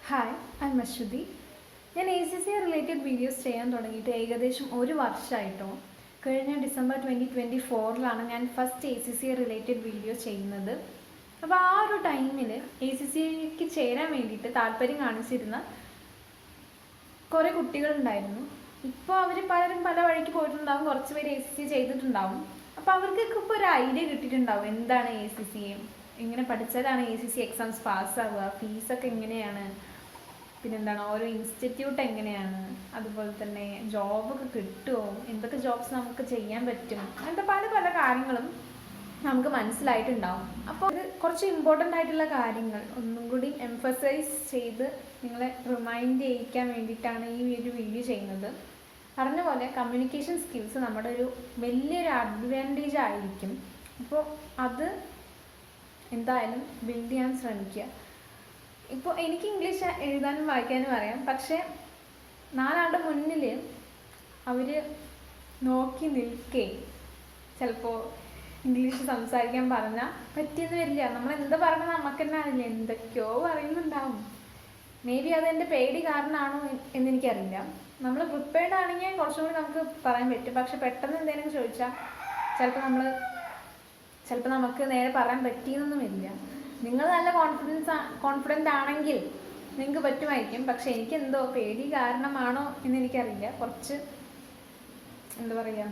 Hi, I M Aswathy. ഞാൻ ACCA related videos ചെയ്യാൻ തുടങ്ങിയിട്ട് ഏകദേശം ഒരു വർഷമായിട്ടോ. കഴിഞ്ഞ ഡിസംബർ 2024 ഞാൻ ഫസ്റ്റ് ACCA റിലേറ്റഡ് വീഡിയോ ചെയ്യുന്നത്. അപ്പോൾ ആ ഒരു ടൈമിൽ ACCAക്ക് ചേരാൻ വേണ്ടിയിട്ട് താല്പര്യം കാണിച്ചിരുന്ന കുറേ കുട്ടികളുണ്ടായിരുന്നു. ഇപ്പോൾ അവർ പലരും പല വഴിക്ക് പോയിട്ടുണ്ടാവും, കുറച്ച് പേര് ACCA ചെയ്തിട്ടുണ്ടാവും. അപ്പോൾ അവർക്കൊക്കെ ഇപ്പോൾ ഒരു ഐഡിയ കിട്ടിയിട്ടുണ്ടാവും എന്താണ് ACCA, ഇങ്ങനെ പഠിച്ചാലാണ് ACCA എക്സാംസ് പാസ്സാവുക, ഫീസൊക്കെ എങ്ങനെയാണ്, പിന്നെന്താണ് ഓരോ ഇൻസ്റ്റിറ്റ്യൂട്ട് എങ്ങനെയാണ്, അതുപോലെ തന്നെ ജോബൊക്കെ കിട്ടുമോ, എന്തൊക്കെ ജോബ്സ് നമുക്ക് ചെയ്യാൻ പറ്റും, അങ്ങനത്തെ പല പല കാര്യങ്ങളും നമുക്ക് മനസ്സിലായിട്ടുണ്ടാവും. അപ്പോൾ ഇത് കുറച്ച് ഇമ്പോർട്ടൻ്റ് ആയിട്ടുള്ള കാര്യങ്ങൾ ഒന്നും കൂടി എംഫസൈസ് ചെയ്ത് നിങ്ങളെ റിമൈൻഡ് ചെയ്യിക്കാൻ വേണ്ടിയിട്ടാണ് ഈ ഒരു വീഡിയോ ചെയ്യുന്നത്. പറഞ്ഞ പോലെ കമ്മ്യൂണിക്കേഷൻ സ്കിൽസ് നമ്മുടെ ഒരു വലിയൊരു അഡ്വാൻറ്റേജ് ആയിരിക്കും. അപ്പോൾ അത് എന്തായാലും ബിൽഡ് ചെയ്യാൻ ശ്രമിക്കുക. ഇപ്പോൾ എനിക്ക് ഇംഗ്ലീഷ് എഴുതാനും വായിക്കാനും അറിയാം, പക്ഷേ 4 ആളുടെ മുന്നിൽ അവർ നോക്കി നിൽക്കേ ചിലപ്പോൾ ഇംഗ്ലീഷ് സംസാരിക്കാൻ പറഞ്ഞാൽ പറ്റിയെന്ന് വരില്ല. നമ്മൾ എന്താ പറഞ്ഞാൽ നമുക്ക് തന്നെ അറിയില്ല, എന്തൊക്കെയോ പറയുന്നുണ്ടാവും. മേ ബി അതെൻ്റെ പേടി കാരണമാണോ എന്നെനിക്കറിയില്ല. നമ്മൾ പ്രിപ്പയർഡ് ആണെങ്കിൽ കുറച്ചും കൂടി നമുക്ക് പറയാൻ പറ്റും. പക്ഷെ പെട്ടെന്ന് എന്തെങ്കിലും ചോദിച്ചാൽ ചിലപ്പോൾ നമുക്ക് നേരെ പറയാൻ പറ്റിയെന്നൊന്നും വരില്ല. നിങ്ങൾ നല്ല കോൺഫിഡൻ്റ് ആണെങ്കിൽ നിങ്ങൾക്ക് പറ്റുമായിരിക്കും. പക്ഷെ എനിക്കെന്തോ പേടി കാരണമാണോ എന്നെനിക്കറിയില്ല, കുറച്ച് എന്താ പറയുക,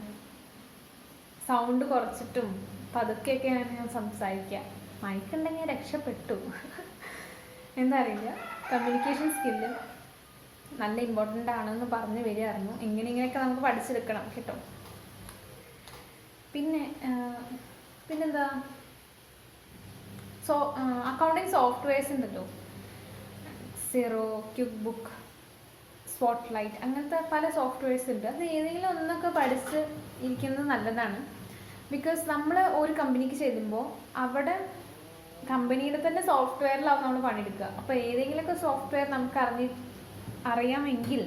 സൗണ്ട് കുറച്ചിട്ടും പതുക്കെയൊക്കെയാണ് ഞാൻ സംസാരിക്കുക. മൈക്കുണ്ടെങ്കിൽ രക്ഷപ്പെട്ടു. എന്താ അറിയില്ല, കമ്മ്യൂണിക്കേഷൻ സ്കില്ല് നല്ല ഇമ്പോർട്ടൻ്റ് ആണെന്ന് പറഞ്ഞു വരികയായിരുന്നു. ഇങ്ങനെയൊക്കെ നമുക്ക് പഠിച്ചെടുക്കണം കേട്ടോ. പിന്നെന്താ, അക്കൗണ്ടിങ് സോഫ്റ്റ്വെയർസ് ഉണ്ടല്ലോ, സീറോ, ക്യുക്ക് ബുക്ക്, സ്പോട്ട്ലൈറ്റ്, അങ്ങനത്തെ പല സോഫ്റ്റ്വെയർസ് ഉണ്ട്. അത് ഏതെങ്കിലും ഒന്നൊക്കെ പഠിച്ച് ഇരിക്കുന്നത് നല്ലതാണ്. ബിക്കോസ് നമ്മൾ ഒരു കമ്പനിക്ക് ചെല്ലുമ്പോൾ അവിടെ കമ്പനിയുടെ തന്നെ സോഫ്റ്റ്വെയറിലാവും നമ്മൾ പണിയെടുക്കുക. അപ്പോൾ ഏതെങ്കിലുമൊക്കെ സോഫ്റ്റ്വെയർ നമുക്ക് അറിയാമെങ്കിൽ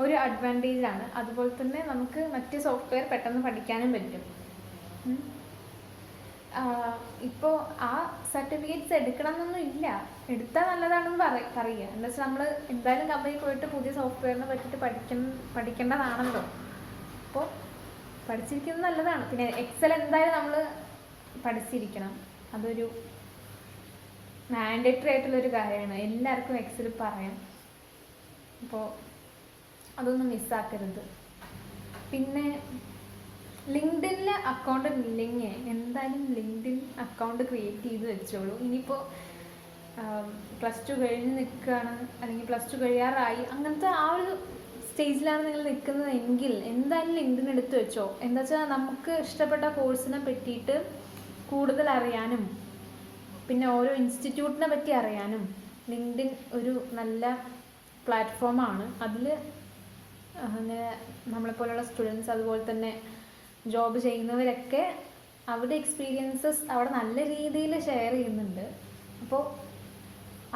ഒരു അഡ്വാൻറ്റേജാണ്. അതുപോലെ തന്നെ നമുക്ക് മറ്റ് സോഫ്റ്റ്വെയർ പെട്ടെന്ന് പഠിക്കാനും പറ്റും. ഇപ്പോൾ ആ സർട്ടിഫിക്കറ്റ്സ് എടുക്കണം എന്നൊന്നും ഇല്ല, എടുത്താൽ നല്ലതാണെന്ന് പറയുക. എന്താ വെച്ചാൽ നമ്മൾ എന്തായാലും കമ്പനിയിൽ പോയിട്ട് പുതിയ സോഫ്റ്റ്വെയറിനെ പറ്റിയിട്ട് പഠിക്കേണ്ടതാണല്ലോ. അപ്പോൾ പഠിച്ചിരിക്കുന്നത് നല്ലതാണ്. പിന്നെ എക്സൽ എന്തായാലും നമ്മൾ പഠിച്ചിരിക്കണം, അതൊരു മാൻഡേറ്ററി ആയിട്ടുള്ളൊരു കാര്യമാണ്. എല്ലാവർക്കും എക്സൽ പറയാം. അപ്പോൾ അതൊന്നും മിസ്സാക്കരുത്. പിന്നെ ലിങ്ക്ഡിനിൽ അക്കൗണ്ട് ഇല്ലെങ്കിൽ എന്തായാലും ലിങ്ക്ഡിൻ അക്കൗണ്ട് ക്രിയേറ്റ് ചെയ്ത് വെച്ചോളൂ. ഇനിയിപ്പോൾ +2 കഴിഞ്ഞ് നിൽക്കുകയാണ്, അല്ലെങ്കിൽ +2 കഴിയാറായി, അങ്ങനത്തെ ആ ഒരു സ്റ്റേജിലാണ് നിങ്ങൾ നിൽക്കുന്നതെങ്കിൽ എന്തായാലും ലിങ്ക്ഡിൻ എടുത്ത് വെച്ചോ. എന്താ വെച്ചാൽ നമുക്ക് ഇഷ്ടപ്പെട്ട കോഴ്സിനെ പറ്റിയിട്ട് കൂടുതൽ അറിയാനും പിന്നെ ഓരോ ഇൻസ്റ്റിറ്റ്യൂട്ടിനെ പറ്റി അറിയാനും ലിങ്ക്ഡിൻ ഒരു നല്ല പ്ലാറ്റ്ഫോമാണ്. അതിൽ അങ്ങനെ നമ്മളെപ്പോലുള്ള സ്റ്റുഡൻസ്, അതുപോലെ തന്നെ ജോബ് ചെയ്യുന്നവരൊക്കെ അവരുടെ എക്സ്പീരിയൻസസ് അവിടെ നല്ല രീതിയിൽ ഷെയർ ചെയ്യുന്നുണ്ട്. അപ്പോൾ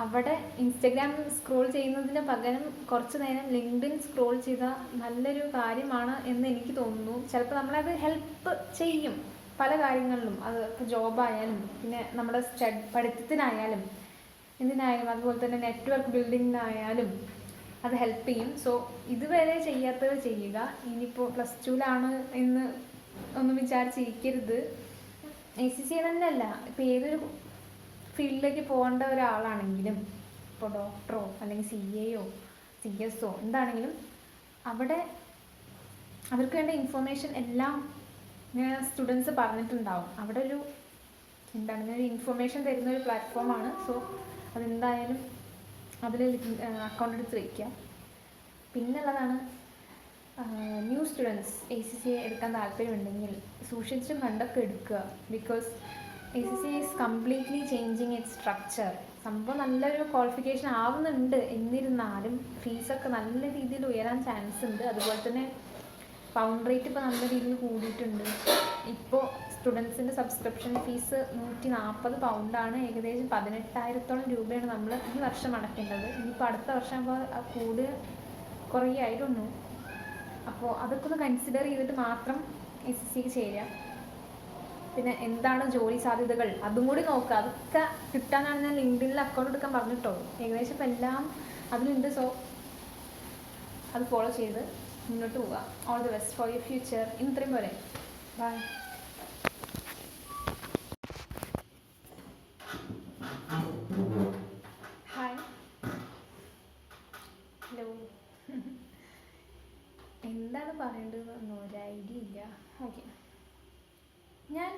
അവിടെ ഇൻസ്റ്റഗ്രാം സ്ക്രോൾ ചെയ്യുന്നതിന് പകരം കുറച്ച് നേരം ലിങ്ക്ഡിൻ സ്ക്രോൾ ചെയ്താൽ നല്ലൊരു കാര്യമാണ് എന്ന് എനിക്ക് തോന്നുന്നു. ചിലപ്പോൾ നമ്മളത് ഹെൽപ്പ് ചെയ്യും പല കാര്യങ്ങളിലും. അത് ഇപ്പോൾ ജോബായാലും പിന്നെ നമ്മുടെ പഠിത്തത്തിനായാലും എന്തിനായാലും, അതുപോലെ തന്നെ നെറ്റ്വർക്ക് ബിൽഡിങ്ങിനായാലും അത് ഹെൽപ്പ് ചെയ്യും. സോ ഇതുവരെ ചെയ്യാത്തവർ ചെയ്യുക. ഇനിയിപ്പോൾ +2 എന്ന് ഒന്നും വിചാരിച്ചിരിക്കരുത്. ACCA തന്നെയല്ല, ഇപ്പോൾ ഏതൊരു ഫീൽഡിലേക്ക് പോകേണ്ട ഒരാളാണെങ്കിലും, ഇപ്പോൾ ഡോക്ടറോ അല്ലെങ്കിൽ CAയോ CS എന്താണെങ്കിലും അവിടെ അവർക്ക് വേണ്ട ഇൻഫർമേഷൻ എല്ലാം സ്റ്റുഡൻസ് പറഞ്ഞിട്ടുണ്ടാവും. അവിടെ ഒരു ഇൻഫർമേഷൻ തരുന്ന ഒരു പ്ലാറ്റ്ഫോമാണ്. സോ അതെന്തായാലും അതിൽ അക്കൗണ്ട് എടുത്ത് വയ്ക്കുക. പിന്നുള്ളതാണ്, ന്യൂ സ്റ്റുഡൻസ് ACCA എടുക്കാൻ താല്പര്യമുണ്ടെങ്കിൽ സൂക്ഷിച്ചും കണ്ടൊക്കെ എടുക്കുക. Because ACCA is completely changing it's structure. സംഭവം നല്ലൊരു ക്വാളിഫിക്കേഷൻ ആവുന്നുണ്ട്, എന്നിരുന്നാലും ഫീസൊക്കെ നല്ല രീതിയിൽ ഉയരാൻ ചാൻസ് ഉണ്ട്. അതുപോലെ തന്നെ പൗണ്ട് റേറ്റ് ഇപ്പോൾ നല്ല രീതിയിൽ കൂടിയിട്ടുണ്ട്. ഇപ്പോൾ സ്റ്റുഡൻസിൻ്റെ സബ്സ്ക്രിപ്ഷൻ ഫീസ് 140 പൗണ്ടാണ്. ഏകദേശം 18,000-ഓളം രൂപയാണ് നമ്മൾ ഈ വർഷം അടയ്ക്കേണ്ടത്. ഇനിയിപ്പോൾ അടുത്ത വർഷം ആകുമ്പോൾ കുറയായിരുന്നു. അപ്പോൾ അതൊക്കെ ഒന്ന് കൺസിഡർ ചെയ്തിട്ട് മാത്രം ACCAക്ക് ചേരുക. പിന്നെ എന്താണ് ജോലി സാധ്യതകൾ അതും കൂടി നോക്കുക. അതൊക്കെ കിട്ടാനാണ് ഞാൻ ലിങ്ക്ഡിനിൽ അക്കൗണ്ട് എടുക്കാൻ പറഞ്ഞിട്ടുള്ളൂ. ഏകദേശം ഇപ്പം എല്ലാം അതിലുണ്ട്. സോ അത് ഫോളോ ചെയ്ത് മുന്നോട്ട് പോവുക. All the best for your future. ഇത്രയും പോലെ. ബൈ. ഹായ്. ഹലോ. എന്താണ് പറയേണ്ടതെന്ന് ഒരു ഐഡിയ ഇല്ല. ഓക്കെ, ഞാൻ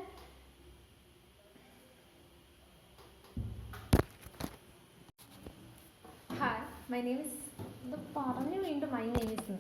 ഹായ്, മൈ നെയിം ഇസ് ഇത് പറഞ്ഞു വീണ്ടും മൈ നെയിം ഇസ്